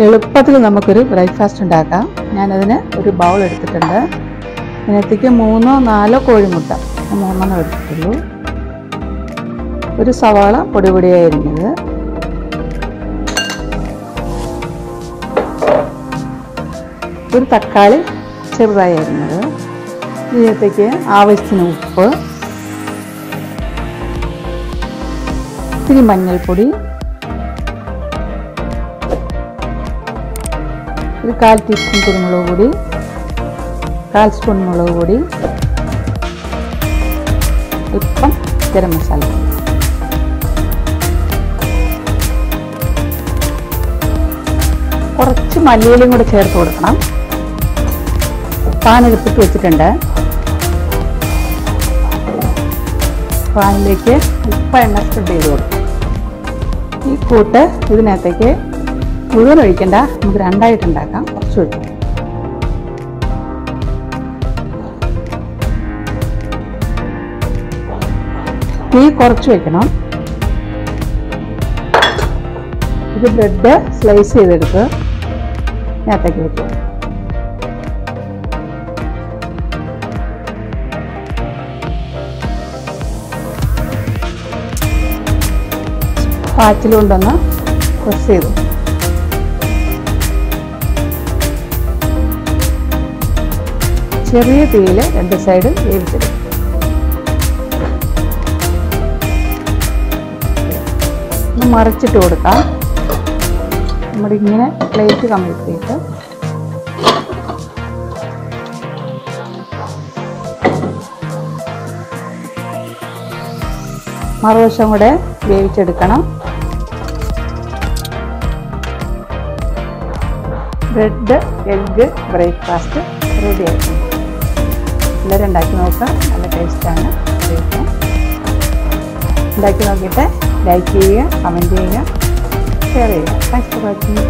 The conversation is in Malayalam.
എളുപ്പത്തിൽ നമുക്കൊരു ബ്രേക്ക്ഫാസ്റ്റ് ഉണ്ടാക്കാം. ഞാനതിന് ഒരു ബൗൾ എടുത്തിട്ടുണ്ട്. ഇതിനകത്തേക്ക് 3-4 കോഴിമുട്ട, 3 എടുത്തിട്ടുള്ളൂ. ഒരു സവാള പൊടി പൊടിയായി അരിഞ്ഞത്, ഒരു തക്കാളി ചെറുതായി അരിഞ്ഞത്, ഇതിനകത്തേക്ക് ആവശ്യത്തിന് ഉപ്പ്, ഇത്തിരി മഞ്ഞൾപ്പൊടി, ഒരു 1/4 ടീസ്പൂൺ കുരുമുളക് പൊടി, 1/4 സ്പൂൺ മുളക് പൊടി, അല്പം ഗരം മസാല, കുറച്ച് മല്ലിയിലയും കൂടെ ചേർത്ത് കൊടുക്കണം. പാൻ എടുത്തിട്ട് വെച്ചിട്ടുണ്ട്. പാനിലേക്ക് എണ്ണ സ്പ്രെഡ് ചെയ്ത് കൊടുക്കും. ഈ കൂട്ട് ഇതിനകത്തേക്ക് മുഴുവൻ ഒഴിക്കണ്ട, നമുക്ക് 2ആയിട്ട് ഉണ്ടാക്കാം. കുറച്ച് ഒഴിക്കും. തീ കുറച്ച് വയ്ക്കണം. ഇത് ബ്രെഡ് സ്ലൈസ് ചെയ്തെടുത്ത് ഇതിനകത്തേക്ക് വയ്ക്കും. പാച്ചിലുകൊണ്ടൊന്ന് പ്രസ് ചെയ്തു. ചെറിയ തീയിൽ 2 സൈഡ് വേവിച്ചെടുക്കും. മറിച്ചിട്ട് കൊടുക്കാം. നമ്മളിങ്ങനെ പ്ലേറ്റ് കമഴ്ത്തിയിട്ട് മറുവശം കൂടെ വേവിച്ചെടുക്കണം. ബ്രെഡ് എഗ്ഗ് ബ്രേക്ക്ഫാസ്റ്റ് റെഡി ആയിരിക്കും. എല്ലാവരും ഉണ്ടാക്കി നോക്കാം. നല്ല ടേസ്റ്റാണ്. ഉണ്ടാക്കി നോക്കിയിട്ട് ലൈക്ക് ചെയ്യുക, കമൻറ്റ് ചെയ്യുക, ഷെയർ ചെയ്യുക. Thanks for watching.